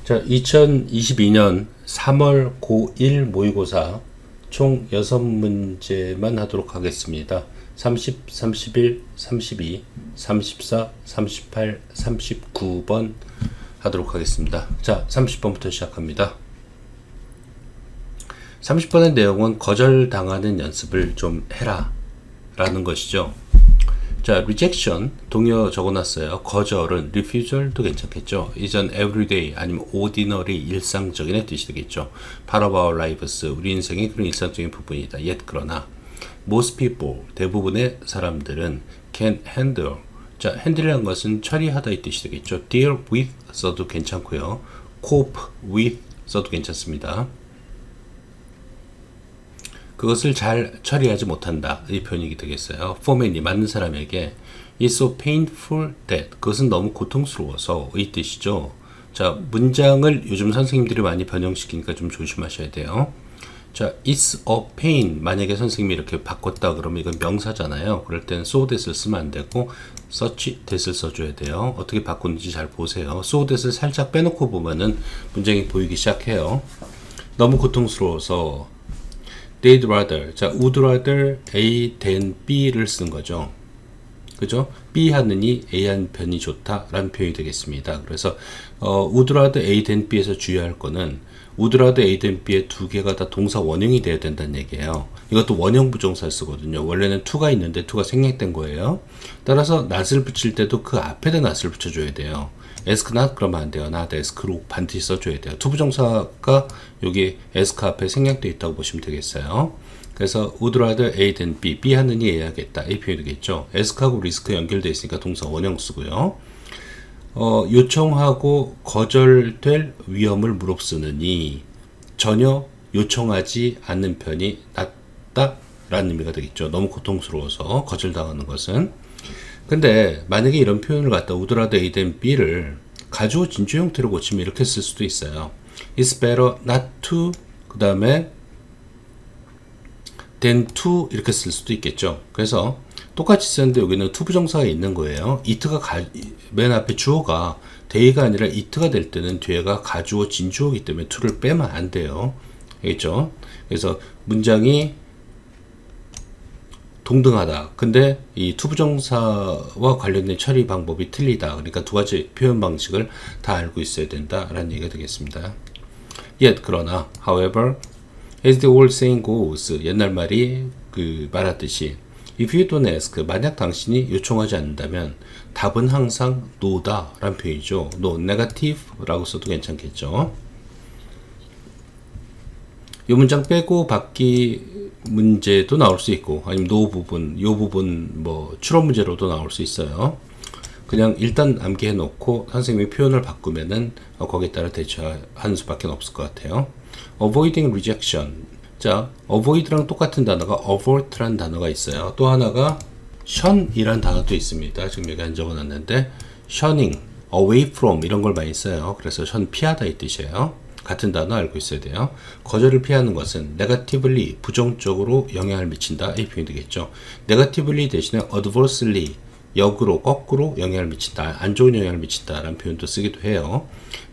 자, 2022년 3월 고1 모의고사 총 6문제만 하도록 하겠습니다. 30, 31, 32, 34, 38, 39번 하도록 하겠습니다. 자, 30번부터 시작합니다. 30번의 내용은 거절당하는 연습을 좀 해라 라는 것이죠. 자, rejection 동요 적어놨어요. 거절은 refusal도 괜찮겠죠. 이전 everyday 아니면 ordinary 일상적인의 뜻이 되겠죠. part of our lives 우리 인생의 그런 일상적인 부분이다. yet 그러나 most people 대부분의 사람들은 can handle 자, handle이라는 것은 처리하다 이 뜻이 되겠죠. deal with 써도 괜찮고요. cope with 써도 괜찮습니다. 그것을 잘 처리하지 못한다. 이 표현이 되겠어요. for many, 맞는 사람에게 it's so painful that 그것은 너무 고통스러워서 이 뜻이죠. 자, 문장을 요즘 선생님들이 많이 변형시키니까 좀 조심하셔야 돼요. 자, it's a pain 만약에 선생님이 이렇게 바꿨다 그러면 이건 명사잖아요. 그럴 때는 so that을 쓰면 안 되고 such that을 써줘야 돼요. 어떻게 바꾸는지 잘 보세요. so that을 살짝 빼놓고 보면은 문장이 보이기 시작해요. 너무 고통스러워서 they'd rather, 자, would rather A than B를 쓴 거죠. 그죠? B 하느니 A 한 편이 좋다 라는 표현이 되겠습니다. 그래서 would rather A than B에서 주의할 거는 would rather A than B의 두 개가 다 동사 원형이 돼야 된다는 얘기예요. 이것도 원형 부정사를 쓰거든요. 원래는 to가 있는데 to가 생략된 거예요. 따라서 not을 붙일 때도 그 앞에다 not을 붙여줘야 돼요. ask not 그러면 안 돼요. not ask로 반드시 써줘야 돼요. 투부정사가 여기 ask 앞에 생략되어 있다고 보시면 되겠어요. 그래서 would rather A than B, B 하느니 A 하겠다 이 표현이 되겠죠. ask하고 risk 연결되어 있으니까 동사 원형 쓰고요. 요청하고 거절될 위험을 무릅쓰느니 전혀 요청하지 않는 편이 낫다 라는 의미가 되겠죠. 너무 고통스러워서 거절당하는 것은. 근데 만약에 이런 표현을 갖다 would rather A than B를 가주어 진주 형태로 고치면 이렇게 쓸 수도 있어요. It's better not to 그 다음에 than to 이렇게 쓸 수도 있겠죠. 그래서 똑같이 쓰는데 여기는 to 부정사가 있는 거예요. it가 맨 앞에 주어가 day가 아니라 it가 될 때는 뒤에가 가주어 진주어이기 때문에 to를 빼면 안 돼요. 알겠죠? 그래서 문장이 동등하다. 근데 이 투부정사와 관련된 처리 방법이 틀리다. 그러니까 두 가지 표현 방식을 다 알고 있어야 된다라는 얘기가 되겠습니다. Yet 그러나 however as the old saying goes 옛날 말이 말하듯이 if you don't ask 만약 당신이 요청하지 않는다면 답은 항상 no다 라는 표현이죠. no negative 라고 써도 괜찮겠죠. 이 문장 빼고 받기 문제도 나올 수 있고 아니면 no 부분, 요 부분 뭐 추론 문제로도 나올 수 있어요. 그냥 일단 암기해 놓고 선생님이 표현을 바꾸면은 거기에 따라 대처하는 수밖에 없을 것 같아요. avoiding rejection. 자, avoid랑 똑같은 단어가 avert라는 단어가 있어요. 또 하나가 shun이라는 단어도 있습니다. 지금 여기 안 적어놨는데 shunning, away from 이런 걸 많이 써요. 그래서 shun 피하다 이 뜻이에요. 같은 단어 알고 있어야 돼요. 거절을 피하는 것은 negatively 부정적으로 영향을 미친다 이 표현이 되겠죠. negatively 대신에 adversely 역으로 거꾸로 영향을 미친다 안 좋은 영향을 미친다 라는 표현도 쓰기도 해요.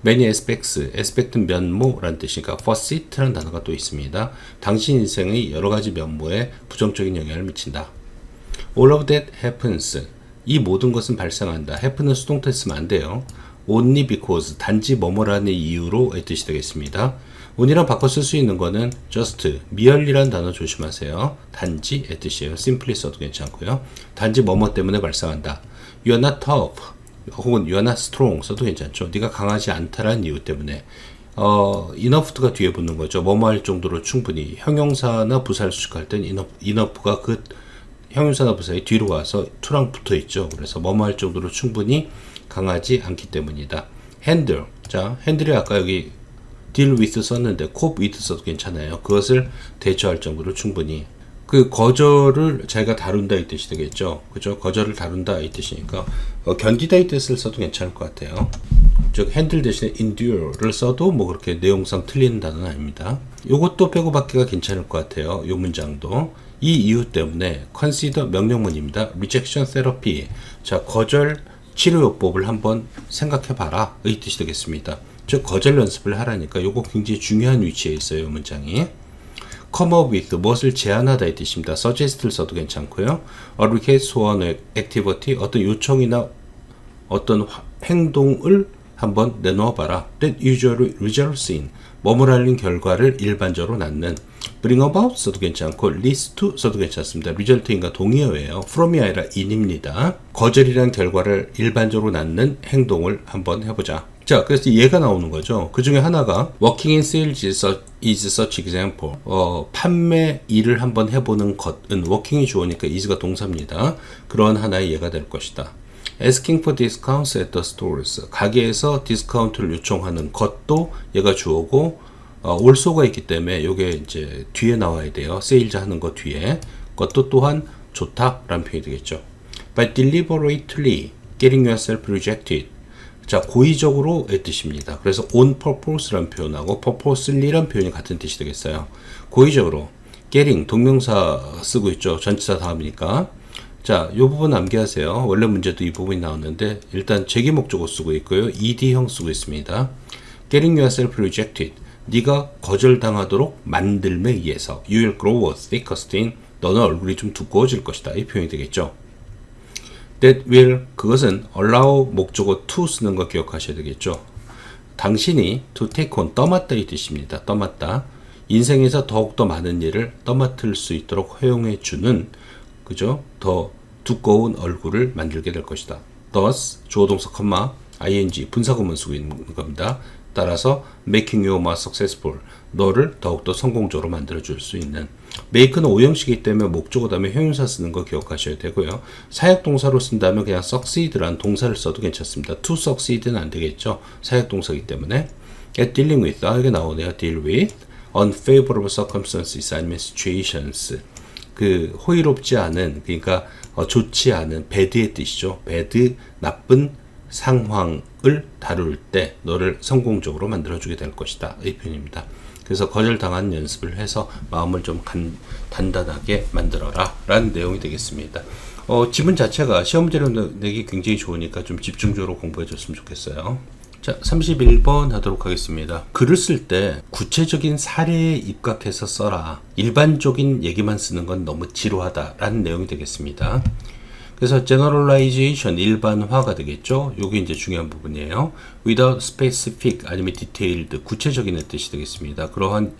many aspects aspect는 면모라는 뜻이니까 facet라는 단어가 또 있습니다. 당신 인생의 여러 가지 면모에 부정적인 영향을 미친다. all of that happens 이 모든 것은 발생한다. happen은 수동태 쓰면 안 돼요. only because 단지 뭐뭐라는 이유로의 뜻이 되겠습니다. only랑 바꿔 쓸 수 있는 거는 just, merely라는 단어 조심하세요. 단지의 뜻이에요. simply 써도 괜찮고요. 단지 뭐뭐 때문에 발생한다. You are not tough 혹은 You are not strong 써도 괜찮죠. 네가 강하지 않다라는 이유 때문에 enough가 뒤에 붙는 거죠. 뭐뭐 할 정도로 충분히 형용사나 부사를 수식할 땐 enough가 그 형용사나 부사의 뒤로 가서 to랑 붙어 있죠. 그래서 뭐뭐 할 정도로 충분히 강하지 않기 때문이다. handle. 자, handle이 아까 여기 deal with 썼는데 cope with 써도 괜찮아요. 그것을 대처할 정도로 충분히 그 거절을 자기가 다룬다 이 뜻이 되겠죠. 그죠? 거절을 다룬다 이 뜻이니까 견디다 이 뜻을 써도 괜찮을 것 같아요. 즉 handle 대신에 endure를 써도 뭐 그렇게 내용상 틀리는 단어는 아닙니다. 요것도 빼고 받기가 괜찮을 것 같아요. 요 문장도 이 이유 때문에 consider 명령문입니다. rejection therapy. 자, 거절 치료요법을 한번 생각해봐라 의 뜻이 되겠습니다. 즉 거절 연습을 하라니까 요거 굉장히 중요한 위치에 있어요. 이 문장이. come up with 무엇을 제안하다 이 뜻입니다. suggest를 써도 괜찮고요. a request for an activity 어떤 요청이나 어떤 행동을 한번 내놓아봐라. that usually results in 머무르는 결과를 일반적으로 낳는. bring about 써도 괜찮고 leads to 써도 괜찮습니다. result인과 동의어예요. from이 아니라 in입니다. 거절이란 결과를 일반적으로 낳는 행동을 한번 해보자. 자, 그래서 얘가 나오는 거죠. 그 중에 하나가 working in sales is such example. 판매 일을 한번 해보는 것은 working이 주어니까 is가 동사입니다. 그런 하나의 예가 될 것이다. asking for discounts at the stores. 가게에서 디스카운트를 요청하는 것도 얘가 주어고 올소가 있기 때문에 요게 이제 뒤에 나와야 돼요. 세일즈 하는 거 뒤에. 것도 또한 좋다라는 표현이 되겠죠. By deliberately getting yourself rejected. 자, 고의적으로의 뜻입니다. 그래서 on purpose라는 표현하고 purposely라는 표현이 같은 뜻이 되겠어요. 고의적으로 getting 동명사 쓰고 있죠. 전치사 다음이니까. 자, 이 부분 암기하세요. 원래 문제도 이 부분이 나오는데 일단 제기 목적어 쓰고 있고요. ed형 쓰고 있습니다. getting yourself rejected. 네가 거절당하도록 만들매 의해서 you will grow thicker skin. 너는 얼굴이 좀 두꺼워질 것이다. 이 표현이 되겠죠. that will 그것은 allow 목적어 to 쓰는 거 기억하셔야 되겠죠. 당신이 to take on 떠맡다 이 뜻입니다. 떠맡다. 인생에서 더욱더 많은 일을 떠맡을 수 있도록 허용해 주는 그죠? 더 두꺼운 얼굴을 만들게 될 것이다. thus 주어 동사 컴마 ing 분사구문 쓰고 있는 겁니다. 따라서 making you more successful 너를 더욱더 성공적으로 만들어 줄 수 있는 make는 오형식이기 때문에 목적어 다음에 형용사 쓰는 거 기억하셔야 되고요. 사역동사로 쓴다면 그냥 succeed라는 동사를 써도 괜찮습니다. to succeed는 안 되겠죠. 사역동사이기 때문에 at dealing with 이게 나오네요. deal with unfavorable circumstances 아니면 situations 그 호의롭지 않은 그러니까 좋지 않은 bad의 뜻이죠. bad 나쁜 상황을 다룰 때 너를 성공적으로 만들어주게 될 것이다. 이 표현입니다. 그래서 거절당한 연습을 해서 마음을 좀 단단하게 만들어라 라는 내용이 되겠습니다. 지문 자체가 시험 문제로 내기 굉장히 좋으니까 좀 집중적으로 공부해 줬으면 좋겠어요. 자, 31번 하도록 하겠습니다. 글을 쓸 때 구체적인 사례에 입각해서 써라. 일반적인 얘기만 쓰는 건 너무 지루하다 라는 내용이 되겠습니다. 그래서 generalization 일반화가 되겠죠. 요게 이제 중요한 부분이에요. without specific 아니면 detailed 구체적인 뜻이 되겠습니다. 그러한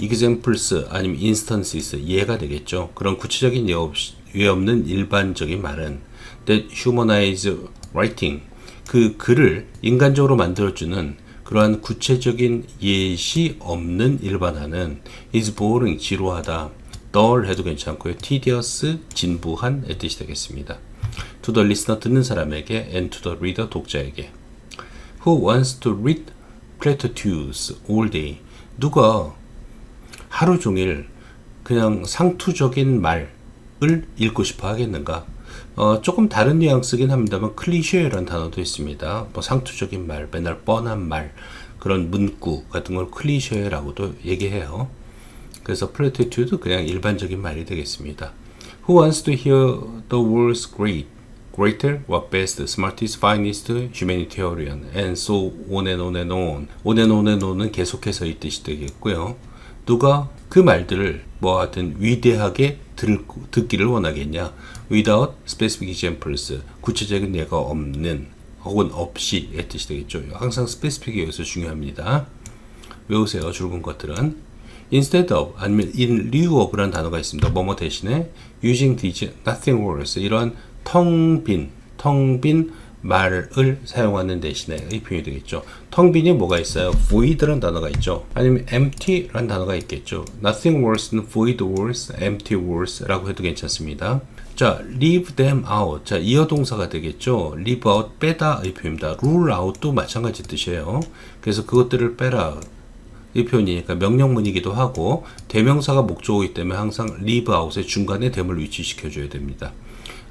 examples 아니면 instances 예가 되겠죠. 그런 구체적인 예 없는 일반적인 말은 that humanize writing 그 글을 인간적으로 만들어주는 그러한 구체적인 예시 없는 일반화는 is boring 지루하다. dull 해도 괜찮고요. tedious 진부한의 뜻이 되겠습니다. to the listener 듣는 사람에게 and to the reader 독자에게 who wants to read platitudes all day 누가 하루 종일 그냥 상투적인 말을 읽고 싶어 하겠는가? 조금 다른 뉘앙스긴 합니다만 클리셰라는 단어도 있습니다. 뭐 상투적인 말, 맨날 뻔한 말 그런 문구 같은 걸 클리셰라고도 얘기해요. 그래서 platitude 그냥 일반적인 말이 되겠습니다. Who wants to hear the words great, greater, what best, smartest, finest, humanitarian, and so on and on and on. on and on and on은 계속해서 이 뜻이 되겠고요. 누가 그 말들을 뭐 하여튼 위대하게 듣기를 원하겠냐? Without specific examples, 구체적인 예가 없는 혹은 없이의 뜻이 되겠죠. 항상 specific이 여기서 중요합니다. 외우세요. 줄은 것들은. instead of 아니면 in lieu of라는 단어가 있습니다. 뭐뭐 대신에 using these nothing words 이런 텅 빈 말을 사용하는 대신에 이 표현이 되겠죠. 텅 빈이 뭐가 있어요? void라는 단어가 있죠. 아니면 empty라는 단어가 있겠죠. nothing words는 void words, empty words라고 해도 괜찮습니다. 자, leave them out. 자, 이어 동사가 되겠죠. leave out 빼다 이 표현입니다. rule out도 마찬가지 뜻이에요. 그래서 그것들을 빼라. 이 표현이니까 명령문이기도 하고 대명사가 목적어이기 때문에 항상 leave out의 중간에 됨을 위치시켜줘야 됩니다.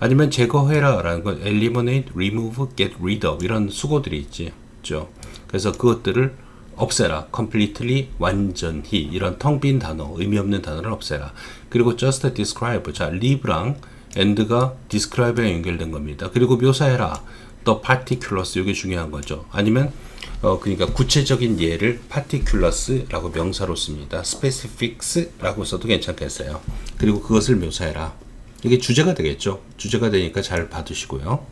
아니면 제거해라 라는 건 eliminate, remove, get rid of 이런 수고들이 있죠. 그래서 그것들을 없애라. completely, 완전히 이런 텅 빈 단어, 의미 없는 단어를 없애라. 그리고 just describe. 자, leave랑 and가 describe랑 연결된 겁니다. 그리고 묘사해라. the particulars, 이게 중요한 거죠. 아니면 그러니까 구체적인 예를 particular스라고 명사로 씁니다. specifics라고 써도 괜찮겠어요. 그리고 그것을 묘사해라. 이게 주제가 되겠죠. 주제가 되니까 잘 봐두시고요.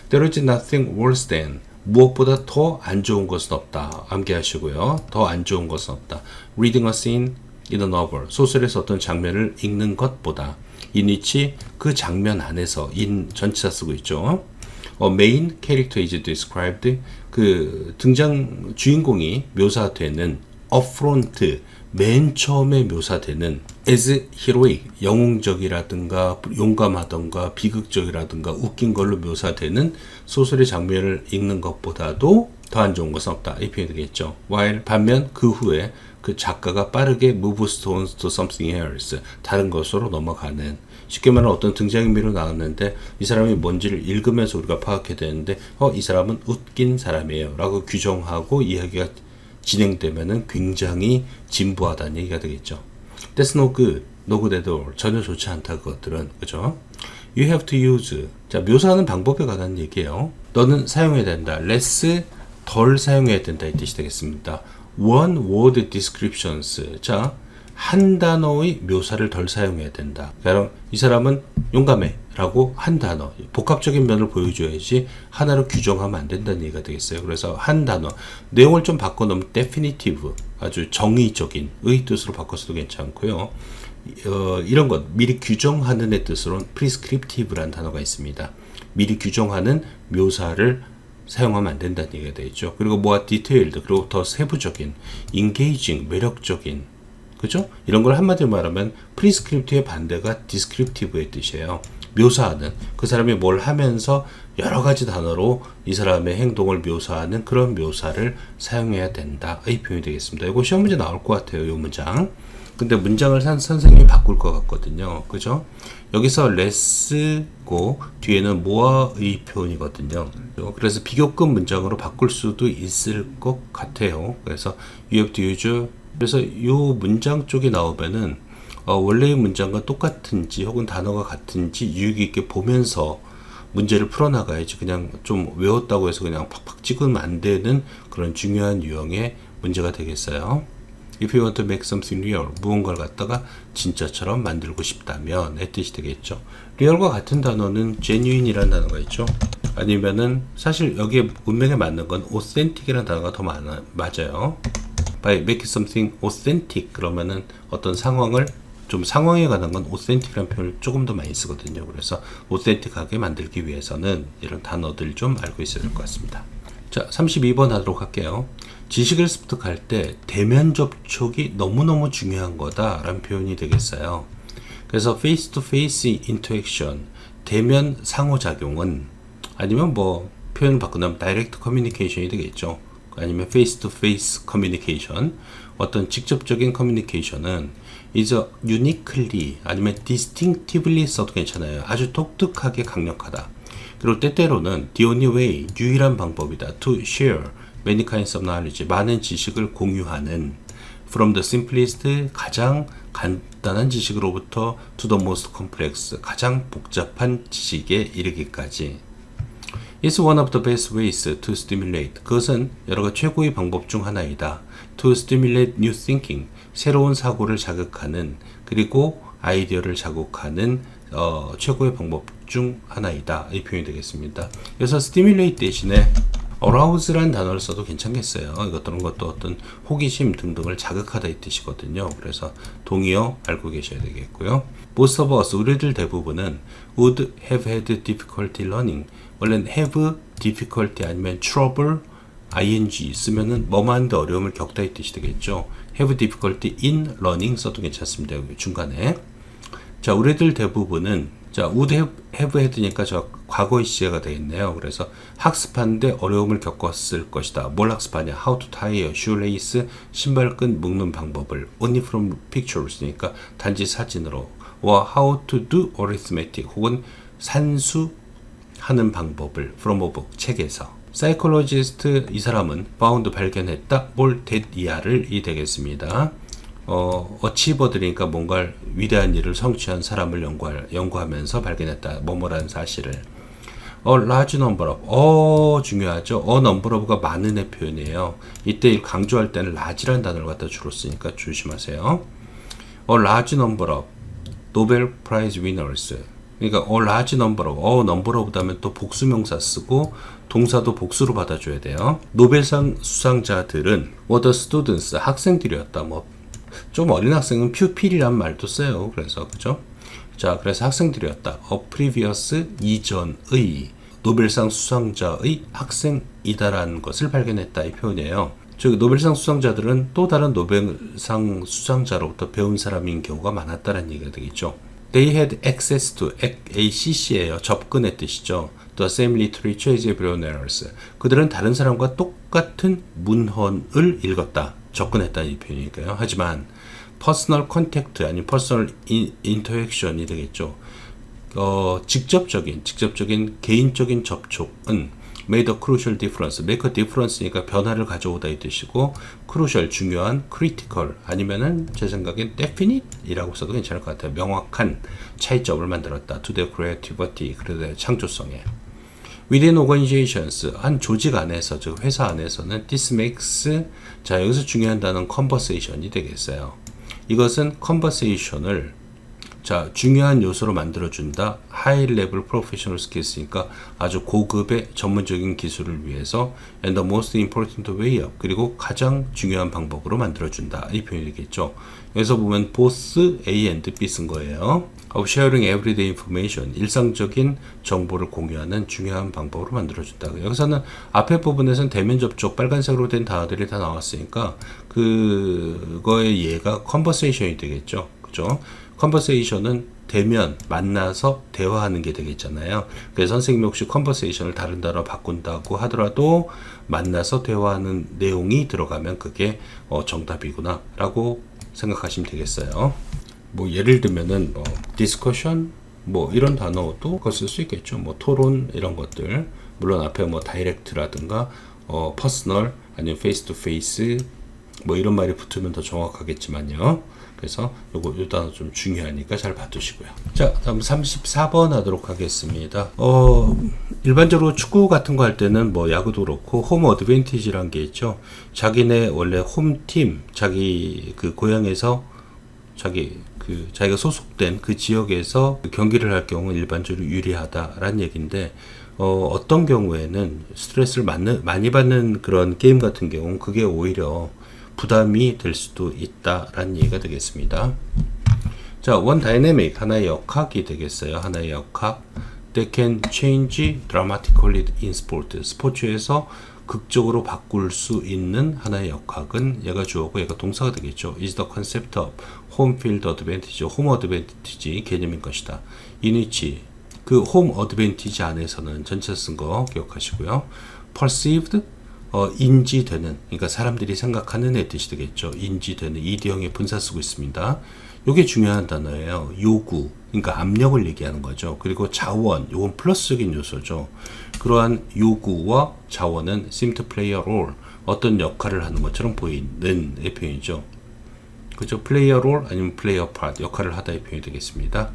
There is nothing worse than, 무엇보다 더 안 좋은 것은 없다. 암기하시고요. 더 안 좋은 것은 없다. Reading a scene in a novel, 소설에서 어떤 장면을 읽는 것보다, in which, 그 장면 안에서, in 전치사 쓰고 있죠. main character is described, 그 등장 주인공이 묘사되는 upfront, 맨 처음에 묘사되는 as heroic, 영웅적이라든가 용감하던가 비극적이라든가 웃긴 걸로 묘사되는 소설의 장면을 읽는 것보다도 더 안 좋은 것은 없다. 이 표현이 되겠죠. while, 반면 그 후에 그 작가가 빠르게 moves on to something else, 다른 것으로 넘어가는, 쉽게 말하면 어떤 등장인물로 나왔는데 이 사람이 뭔지를 읽으면서 우리가 파악해야 되는데 이 사람은 웃긴 사람이에요 라고 규정하고 이야기가 진행되면은 굉장히 진부하다는 얘기가 되겠죠. That's no good, no good at all, 전혀 좋지 않다 그것들은, 그죠? You have to use, 자, 묘사하는 방법에 관한 얘기예요. 너는 사용해야 된다. less, 덜 사용해야 된다 이 뜻이 되겠습니다. one word descriptions, 자, 한 단어의 묘사를 덜 사용해야 된다. 그러니까 이 사람은 용감해 라고 한 단어, 복합적인 면을 보여줘야지 하나로 규정하면 안 된다는 얘기가 되겠어요. 그래서 한 단어, 내용을 좀 바꿔놓으면 definitive, 아주 정의적인 의 뜻으로 바꿔서도 괜찮고요. 이런 것, 미리 규정하는 의 뜻으로는 prescriptive라는 단어가 있습니다. 미리 규정하는 묘사를 사용하면 안 된다는 얘기가 되죠. 그리고 뭐가 detailed, 그리고 더 세부적인, engaging, 매력적인, 그죠? 이런 걸 한마디로 말하면 prescriptive의 반대가 descriptive의 뜻이에요. 묘사하는, 그 사람이 뭘 하면서 여러 가지 단어로 이 사람의 행동을 묘사하는 그런 묘사를 사용해야 된다. 이 표현이 되겠습니다. 이거 시험 문제 나올 것 같아요. 이 문장. 근데 문장을 선생님이 바꿀 것 같거든요. 그죠? 여기서 less고 뒤에는 more의 표현이거든요. 그래서 비교급 문장으로 바꿀 수도 있을 것 같아요. 그래서 you have to use, 그래서 이 문장 쪽에 나오면은 원래의 문장과 똑같은지 혹은 단어가 같은지 유익 있게 보면서 문제를 풀어나가야지 그냥 좀 외웠다고 해서 그냥 팍팍 찍으면 안 되는 그런 중요한 유형의 문제가 되겠어요. If you want to make something real, 무언가를 갖다가 진짜처럼 만들고 싶다면 의 뜻이 되겠죠. real과 같은 단어는 genuine이라는 단어가 있죠. 아니면은 사실 여기에 문맥에 맞는 건 authentic이라는 단어가 더 맞아요. By make something authentic, 그러면은 어떤 상황을 좀 상황에 관한 건 authentic이라는 표현을 조금 더 많이 쓰거든요. 그래서 authentic하게 만들기 위해서는 이런 단어들 좀 알고 있어야 될 것 같습니다. 자, 32번 하도록 할게요. 지식을 습득할 때 대면 접촉이 너무너무 중요한 거다라는 표현이 되겠어요. 그래서 face to face interaction, 대면 상호작용은, 아니면 뭐 표현 바꾸면 direct communication이 되겠죠. 아니면 face to face communication, 어떤 직접적인 커뮤니케이션은 is uniquely, 아니면 distinctively 써도 괜찮아요. 아주 독특하게 강력하다. 그리고 때때로는 the only way, 유일한 방법이다. to share many kinds of knowledge, 많은 지식을 공유하는, from the simplest, 가장 간단한 지식으로부터 to the most complex, 가장 복잡한 지식에 이르기까지. It's one of the best ways to stimulate, 그것은 여러 최고의 방법 중 하나이다. to stimulate new thinking, 새로운 사고를 자극하는, 그리고 아이디어를 자극하는 최고의 방법 중 하나이다. 이 표현이 되겠습니다. 그래서 stimulate 대신에 arouse라는 단어를 써도 괜찮겠어요. 이것들은 것도 어떤 호기심 등등을 자극하다 이 뜻이거든요. 그래서 동의어 알고 계셔야 되겠고요. Most of us, 우리들 대부분은 would have had difficulty learning, 원래는 have difficulty 아니면 trouble ing 쓰면은 뭐만데 어려움을 겪다 이 뜻이 되겠죠. have difficulty in learning 써도 괜찮습니다. 여기 중간에. 자, 우리들 대부분은, 자, would have had니까 저 과거의 시제가 되겠네요. 그래서 학습하는데 어려움을 겪었을 것이다. 뭘 학습하냐? How to tie a shoelace, 신발끈 묶는 방법을. Only from pictures니까 단지 사진으로. how to do arithmetic, 혹은 산수하는 방법을. From a book, 책에서. Psychologist, 이 사람은 found, 발견했다. 뭘 that 이하를 이 되겠습니다. 어치버들이니까 뭔가 위대한 일을 성취한 사람을 연구하면서 발견했다. 뭐뭐라는 사실을. A large number of. 중요하죠. A number of가 많은의 표현이에요. 이때 강조할 때는 large라는 단어를 갖다 주로 쓰니까 조심하세요. A large number of Nobel Prize winners. 그러니까 a large number of, number of 다음에 또 복수명사 쓰고 동사도 복수로 받아줘야 돼요. 노벨상 수상자들은 were the students, 학생들이었다. 뭐 좀 어린 학생은 pupil이란 말도 써요. 그래서 그죠? 자, 그래서 학생들이었다. A previous, 이전의 노벨상 수상자의 학생이다라는 것을 발견했다. 이 표현이에요. 즉 노벨상 수상자들은 또 다른 노벨상 수상자로부터 배운 사람인 경우가 많았다는 얘기가 되겠죠. They had access to, ACC예요. 접근의 뜻이죠. The same literature as everyone else. 그들은 다른 사람과 똑같은 문헌을 읽었다. 접근했다는 이 표현이니까요. 하지만 personal contact 아니면 personal interaction이 되겠죠. 직접적인 개인적인 접촉은 made a crucial difference. make a difference니까 변화를 가져오다 이 뜻이고 crucial 중요한, critical 아니면은 제 생각엔 definite이라고 써도 괜찮을 것 같아요. 명확한 차이점을 만들었다. to the creativity, 그래도 창조성에. within organizations, 한 조직 안에서, 즉 회사 안에서는 this makes, 자 여기서 중요한 단어는 conversation이 되겠어요. 이것은 conversation을 자 중요한 요소로 만들어준다. high level professional skills니까 아주 고급의 전문적인 기술을 위해서 and the most important way of, 그리고 가장 중요한 방법으로 만들어준다. 이 표현이겠죠. 여기서 보면 both A and B 쓴 거예요. of sharing everyday information, 일상적인 정보를 공유하는 중요한 방법으로 만들어준다. 여기서는 앞에 부분에서는 대면 접촉, 빨간색으로 된 단어들이 다 나왔으니까 그거의 예가 conversation이 되겠죠. 그죠? 컨버세이션은 대면 만나서 대화하는 게 되겠잖아요. 그래서 선생님이 혹시 컨버세이션을 다른 단어로 바꾼다고 하더라도 만나서 대화하는 내용이 들어가면 그게 정답이구나 라고 생각하시면 되겠어요. 뭐 예를 들면은 discussion 뭐 이런 단어도 쓸 수 있겠죠. 뭐 토론 이런 것들, 물론 앞에 뭐 direct라든가 personal 아니면 face to face 뭐 이런 말이 붙으면 더 정확하겠지만요. 그래서 요 단어 좀 중요하니까 잘 봐두시고요. 자, 다음 34번 하도록 하겠습니다. 일반적으로 축구 같은 거 할 때는 뭐 야구도 그렇고 홈 어드밴티지라는 게 있죠. 자기네 원래 홈팀, 자기 그 고향에서 자기가 소속된 그 지역에서 경기를 할 경우 일반적으로 유리하다라는 얘기인데 어떤 경우에는 스트레스를 많이 받는 그런 게임 같은 경우는 그게 오히려 부담이 될 수도 있다라는 얘기가 되겠습니다. 자, one dynamic, 하나의 역학이 되겠어요. 하나의 역학. That can change dramatically in sport. 스포츠에서 극적으로 바꿀 수 있는 하나의 역학은 얘가 주어고 얘가 동사가 되겠죠. is the concept of home field advantage, home advantage 개념인 것이다. in which 그 home advantage 안에서는 전체 쓴 거 기억하시고요. perceived 인지되는, 그러니까 사람들이 생각하는 의 뜻이 되겠죠. 인지되는, 이디형의 분사 쓰고 있습니다. 이게 중요한 단어예요. 요구, 그러니까 압력을 얘기하는 거죠. 그리고 자원, 이건 플러스적인 요소죠. 그러한 요구와 자원은 seem to play a role, 어떤 역할을 하는 것처럼 보이는 의 표현이죠. 그죠? play a role 아니면 play a part, 역할을 하다의 표현이 되겠습니다.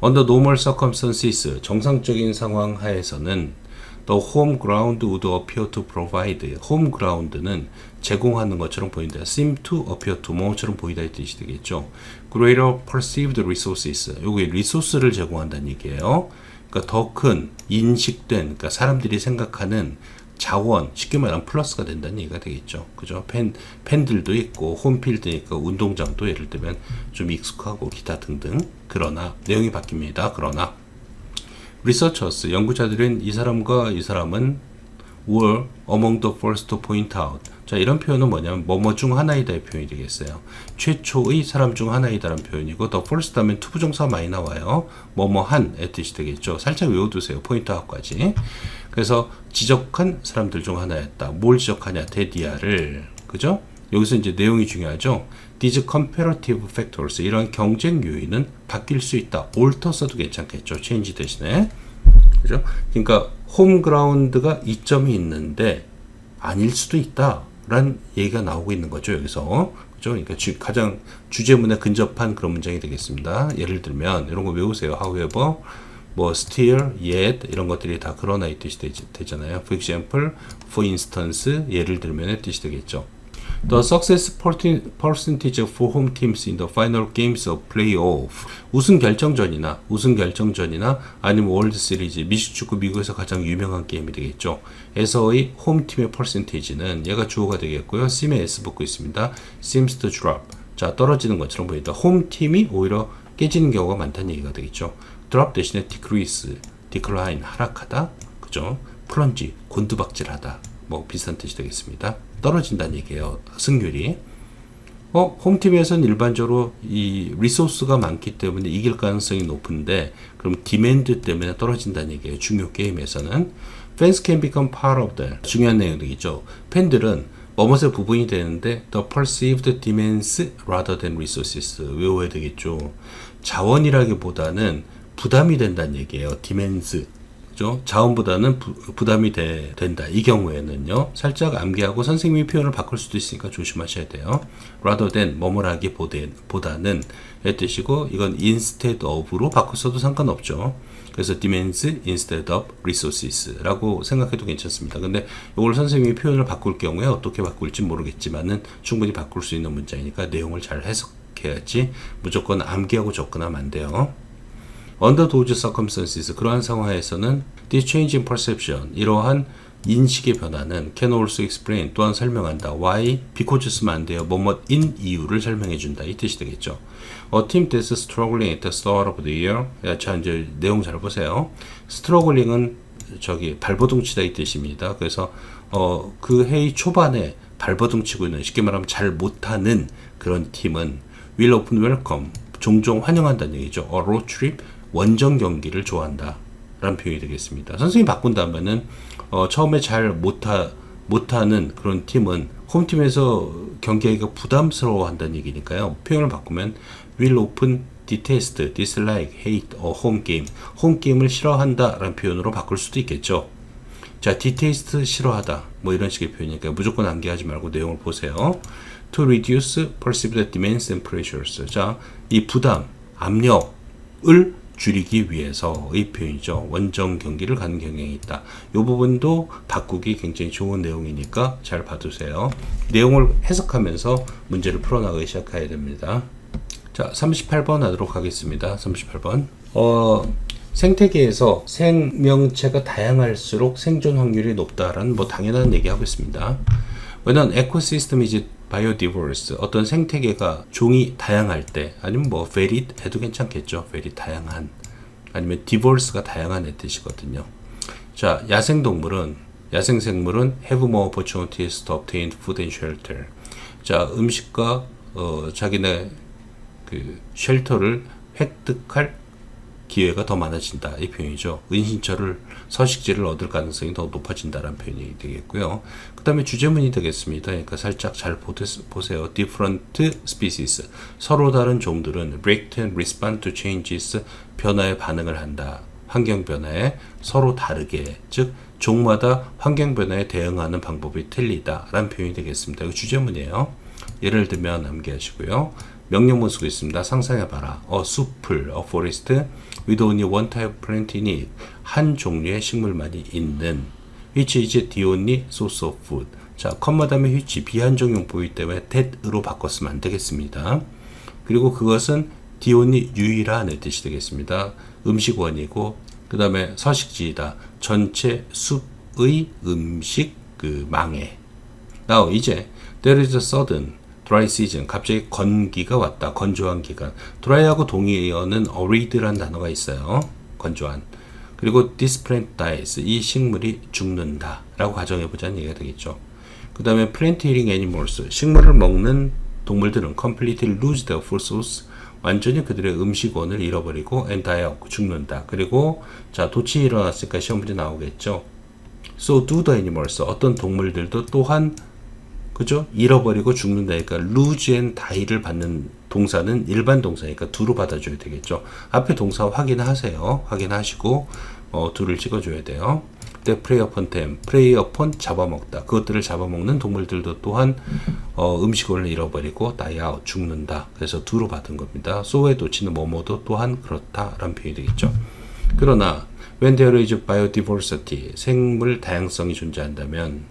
under normal circumstances, 정상적인 상황 하에서는 The home ground would appear to provide. home ground는 제공하는 것처럼 보인다. seem to appear to 뭐처럼 보이다 이 뜻이 되겠죠. Greater perceived resources. 요게 리소스를 제공한다는 얘기예요. 그러니까 더 큰 인식된, 그러니까 사람들이 생각하는 자원, 쉽게 말하면 플러스가 된다는 얘기가 되겠죠. 그죠? 팬들도 있고 홈필드니까 운동장도 예를 들면 좀 익숙하고 기타 등등. 그러나 내용이 바뀝니다. 그러나 Researchers, 연구자들은 이 사람과 이 사람은 were among the first to point out. 자, 이런 표현은 뭐냐면 뭐뭐 중 하나이다의 표현이 되겠어요. 최초의 사람 중 하나이다라는 표현이고 the first 하면 투부정사가 많이 나와요. 뭐뭐한의 뜻이 되겠죠. 살짝 외워두세요. 포인트 아웃까지. 그래서 지적한 사람들 중 하나였다. 뭘 지적하냐? 데디아를. 그죠? 여기서 이제 내용이 중요하죠. These comparative factors, 이런 경쟁 요인은 바뀔 수 있다. alter 써도 괜찮겠죠. change 대신에. 그죠? 그러니까 홈그라운드가 이점이 있는데 아닐 수도 있다라는 얘기가 나오고 있는 거죠. 여기서. 그죠? 그러니까 가장 주제문에 근접한 그런 문장이 되겠습니다. 예를 들면 이런 거 외우세요. However, 뭐 still, yet 이런 것들이 다 그러나 이 뜻이 되잖아요. For example, for instance 예를 들면 뜻이 되겠죠. The success percentage for home teams in the final games of playoff. 우승 결정전이나 아니면 월드 시리즈, 미식축구 미국에서 가장 유명한 게임이 되겠죠. 에서의 홈팀의 퍼센테이지는 얘가 주어가 되겠고요. seem에 s 붙고 있습니다. seems to drop. 자, 떨어지는 것처럼 보인다. 홈팀이 오히려 깨지는 경우가 많다는 얘기가 되겠죠. drop 대신에 decrease, decline, 하락하다. 그죠? plunge, 곤두박질하다. 뭐 비슷한 뜻이 되겠습니다. 떨어진다는 얘기예요. 승률이. 홈팀에서는 일반적으로 이 리소스가 많기 때문에 이길 가능성이 높은데 그럼 디맨드 때문에 떨어진다는 얘기예요. 중요 게임에서는. Fans can become part of the 중요한 내용이죠. 팬들은 뭐뭇의 부분이 되는데 the perceived demands rather than resources 외워야 되겠죠. 자원이라기보다는 부담이 된다는 얘기예요. demands. 자원보다는 부담이 된다. 이 경우에는요. 살짝 암기하고 선생님이 표현을 바꿀 수도 있으니까 조심하셔야 돼요. rather than 뭐뭐라기보다는 의 뜻이고 이건 instead of로 바꿨어도 상관없죠. 그래서 demands instead of resources 라고 생각해도 괜찮습니다. 근데 이걸 선생님이 표현을 바꿀 경우에 어떻게 바꿀지 모르겠지만은 충분히 바꿀 수 있는 문장이니까 내용을 잘 해석해야지 무조건 암기하고 접근하면 안 돼요. Under those circumstances, 그러한 상황에서는 this change in perception, 이러한 인식의 변화는 can also explain, 또한 설명한다. Why? Because 쓰면 안 돼요. 뭐뭐인 이유를 설명해 준다. 이 뜻이 되겠죠. A team that's struggling at the start of the year. 자, 이제 내용 잘 보세요. struggling은 발버둥 치다 이 뜻입니다. 그래서 그 해의 초반에 발버둥 치고 있는, 쉽게 말하면 잘 못하는 그런 팀은 will often welcome, 종종 환영한다는 얘기죠. A road trip, 원정 경기를 좋아한다 라는 표현이 되겠습니다. 선생님이 바꾼다면은 처음에 잘 못하는 그런 팀은 홈팀에서 경기하기가 부담스러워 한다는 얘기니까요. 표현을 바꾸면 will often detest, dislike, hate a home game, 홈게임을 싫어한다 라는 표현으로 바꿀 수도 있겠죠. 자, detest 싫어하다 뭐 이런 식의 표현이니까 무조건 암기하지 말고 내용을 보세요. To reduce perceived demands and pressures. 자, 이 부담, 압력을 줄이기 위해서의 표현이죠. 원정 경기를 가는 경향이 있다. 이 부분도 바꾸기 굉장히 좋은 내용이니까 잘 봐두세요. 내용을 해석하면서 문제를 풀어나가기 시작해야 됩니다. 자, 38번 하도록 하겠습니다. 38번. 생태계에서 생명체가 다양할수록 생존 확률이 높다라는 뭐 당연한 얘기하고 있습니다. When an ecosystem is biodiverse, 어떤 생태계가 종이 다양할 때, 아니면 뭐 varied 해도 괜찮겠죠. very 다양한, 아니면 diverse가 다양한 뜻이거든요. 자, 야생생물은 have more opportunities to obtain food and shelter. 자, 음식과 자기네 그 쉘터를 획득할 기회가 더 많아진다. 이 표현이죠. 은신처를, 서식지를 얻을 가능성이 더 높아진다라는 표현이 되겠고요. 그 다음에 주제문이 되겠습니다. 그러니까 살짝 잘 보세요. Different species. 서로 다른 종들은 react and respond to changes. 변화에 반응을 한다. 환경 변화에 서로 다르게. 즉, 종마다 환경 변화에 대응하는 방법이 틀리다. 라는 표현이 되겠습니다. 이거 주제문이에요. 예를 들면 암기하시고요. 명령문 쓰고 있습니다. 상상해봐라. 숲을, forest, with only one type of plant in it. 한 종류의 식물만이 있는. which is the only source of food. 자, 컴마 다음에 which, 비한정 용법이기 때문에 that으로 바꿨으면 안 되겠습니다. 그리고 그것은 the only, 유일한 뜻이 되겠습니다. 음식원이고, 그 다음에 서식지이다. 전체 숲의 음식 망에. Now, 이제 there is a sudden 드라이 시즌, 갑자기 건기가 왔다. 건조한 기간. 드라이하고 동의어는 arid라는 단어가 있어요. 건조한. 그리고 this plant dies, 이 식물이 죽는다 라고 가정해보자는 얘기가 되겠죠. 그 다음에 plant eating animals, 식물을 먹는 동물들은 completely lose their food source, 완전히 그들의 음식원을 잃어버리고 and die out, 죽는다. 그리고 자, 도친이 일어났으니까 시험 문제 나오겠죠. So do the animals, 어떤 동물들도 또한 그죠? 잃어버리고 죽는다니까 lose and die를 받는 동사는 일반 동사니까 do로 받아줘야 되겠죠. 앞에 동사 확인하세요. 확인하시고 do를 찍어줘야 돼요. They prey upon them. prey upon 잡아먹다. 그것들을 잡아먹는 동물들도 또한 음식원을 잃어버리고 die out 죽는다. 그래서 do로 받은 겁니다. so에 도치는 뭐뭐도 또한 그렇다라는 표현이 되겠죠. 그러나 when there is biodiversity, 생물 다양성이 존재한다면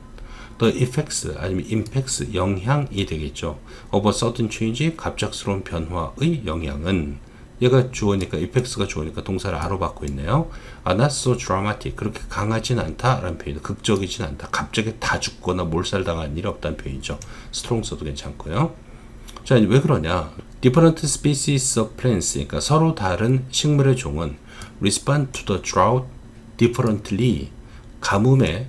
the effects 아니면 impacts, 영향이 되겠죠. of a sudden change, 갑작스러운 변화의 영향은 얘가 주어니까 effects가 주어니까 동사를 아로 받고 있네요. not so dramatic, 그렇게 강하진 않다라는 표현, 극적이진 않다. 갑자기 다 죽거나 몰살당한 일이 없다는 표현이죠. strong 써도 괜찮고요. 자, 왜 그러냐? different species of plants, 그러니까 서로 다른 식물의 종은 respond to the drought differently, 가뭄에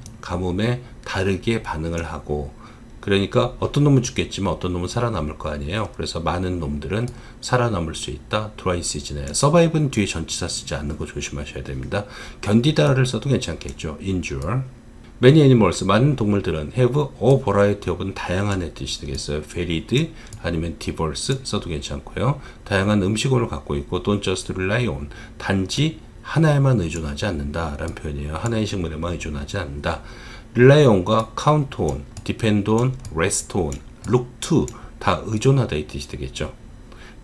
다르게 반응을 하고, 그러니까 어떤 놈은 죽겠지만 어떤 놈은 살아남을 거 아니에요. 그래서 많은 놈들은 살아남을 수 있다. 드라이 시즌에 survive는 뒤에 전치사 쓰지 않는 거 조심하셔야 됩니다. 견디다를 써도 괜찮겠죠. endure. Many animals, 많은 동물들은 have a variety of는 다양한의 뜻이 되겠어요. varied 아니면 diverse 써도 괜찮고요. 다양한 음식원을 갖고 있고 don't just rely on, 단지 하나에만 의존하지 않는다 라는 표현이에요. 하나의 식물에만 의존하지 않는다. rely on과 count on, depend on, rest on, look to 다 의존하다 이 뜻이 되겠죠.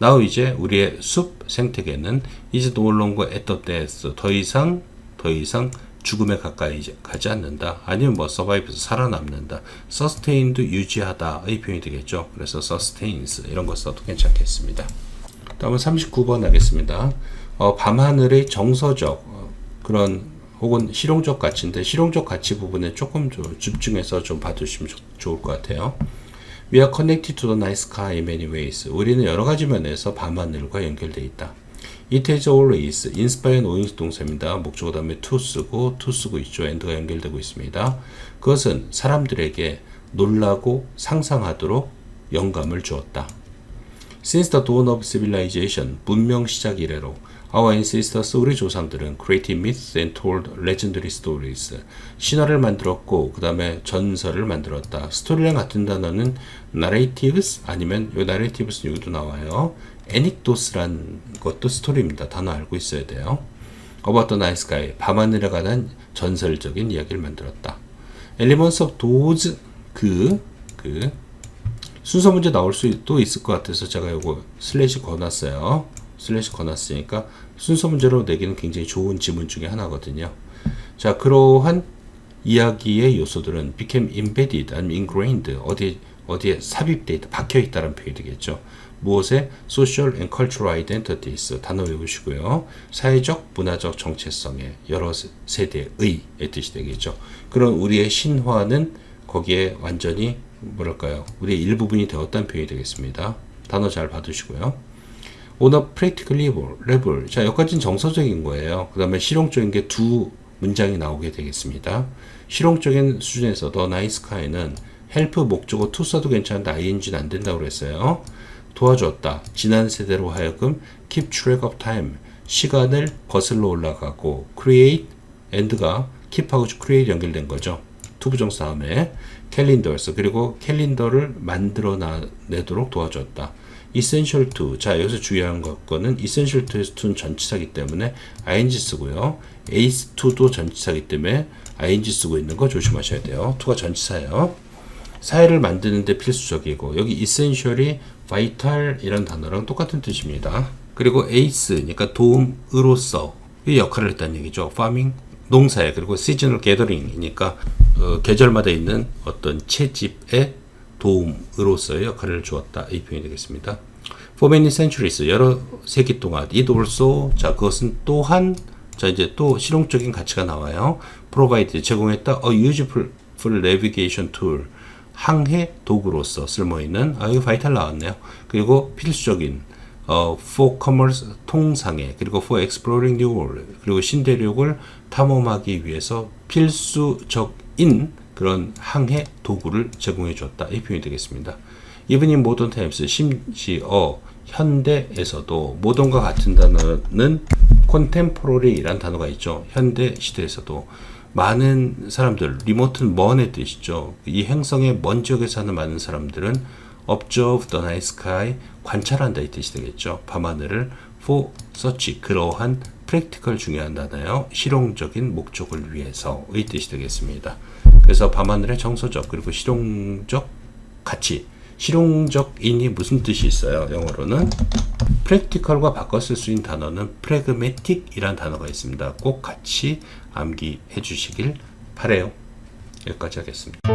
now 이제 우리의 숲 생태계는 is no longer at the death, 더 이상 죽음에 가까이 가지 않는다. 아니면 뭐 survive, 살아남는다. sustained, 유지하다의 표현이 되겠죠. 그래서 sustains 이런 거 써도 괜찮겠습니다. 다음은 39번 하겠습니다. 밤하늘의 정서적 그런 혹은 실용적 가치인데 실용적 가치 부분에 조금 집중해서 좀 봐주시면 좋을 것 같아요. We are connected to the night sky in many ways. 우리는 여러 가지 면에서 밤하늘과 연결되어 있다. It has always, inspire 노인식 동사입니다. 목적어 다음에 to 쓰고 있죠. and가 연결되고 있습니다. 그것은 사람들에게 놀라고 상상하도록 영감을 주었다. Since the dawn of civilization, 문명 시작 이래로 our ancestors, 우리 조상들은 created myths and told legendary stories. 신화를 만들었고 그 다음에 전설을 만들었다. 스토리랑 같은 단어는 narratives 아니면 이 narratives는 여기도 나와요. anecdotes란 것도 스토리입니다. 단어 알고 있어야 돼요. About the night sky, 밤하늘에 관한 전설적인 이야기를 만들었다. Elements of those, 순서 문제 나올 수도 있을 것 같아서 제가 이거 슬래시 거놨어요. 슬래시 거놨으니까 순서 문제로 내기는 굉장히 좋은 지문 중에 하나거든요. 자, 그러한 이야기의 요소들은 became embedded 아니면 ingrained, 어디에 삽입되어 있다, 박혀 있다는 표현이 되겠죠. 무엇에? social and cultural identities, 단어 외우시고요. 사회적, 문화적 정체성의 여러 세대의 뜻이 되겠죠. 그런 우리의 신화는 거기에 완전히 뭐랄까요, 우리의 일부분이 되었다는 표현이 되겠습니다. 단어 잘 봐두시고요. on a practical level. 자, 여기까지는 정서적인 거예요. 그 다음에 실용적인 게 두 문장이 나오게 되겠습니다. 실용적인 수준에서 the night sky는 help 목적어 to 써도 괜찮은데 ing는 안 된다고 그랬어요. 도와줬다. 지난 세대로 하여금 keep track of time, 시간을 거슬러 올라가고 create and가 keep하고 create 연결된 거죠. 투부정사 다음에 calendars, 그리고 캘린더를 만들어내도록 도와줬다. essential to, 자 여기서 주의한 거는 essential to에서 to는 전치사기 때문에 ing 쓰고요. ace to도 전치사기 때문에 ing 쓰고 있는 거 조심하셔야 돼요. to가 전치사예요. 사회를 만드는데 필수적이고, 여기 essential이 vital 이런 단어랑 똑같은 뜻입니다. 그리고 ace니까 도움으로써 이 역할을 했다는 얘기죠. farming, 농사에, 그리고 seasonal gathering이니까 계절마다 있는 어떤 채집에 도움으로서의 역할을 주었다. 이 표현이 되겠습니다. For many centuries, 여러 세기 동안 it also, 자 그것은 또한, 자 이제 또 실용적인 가치가 나와요. provide, 제공했다. A useful navigation tool, 항해 도구로서 쓸모있는, 이거 vital 나왔네요. 그리고 필수적인 for commerce, 통상에, 그리고 for exploring new world, 그리고 신대륙을 탐험하기 위해서 필수적인 그런 항해 도구를 제공해 줬다. 이 표현이 되겠습니다. Even in modern times, 심지어 현대에서도, 모던과 같은 단어는 contemporary라는 단어가 있죠. 현대 시대에서도 많은 사람들, 리모트는 먼의 뜻이죠. 이 행성의 먼 지역에 사는 많은 사람들은 observe the night sky, 관찰한다 이 뜻이 되겠죠. 밤하늘을 for such, 그러한 practical 중요한 단어예요. 실용적인 목적을 위해서의 뜻이 되겠습니다. 그래서 밤하늘의 정서적 그리고 실용적 가치, 실용적인이 무슨 뜻이 있어요? 영어로는 practical과 바꿔 쓸 수 있는 단어는 pragmatic이란 단어가 있습니다. 꼭 같이 암기해 주시길 바래요. 여기까지 하겠습니다.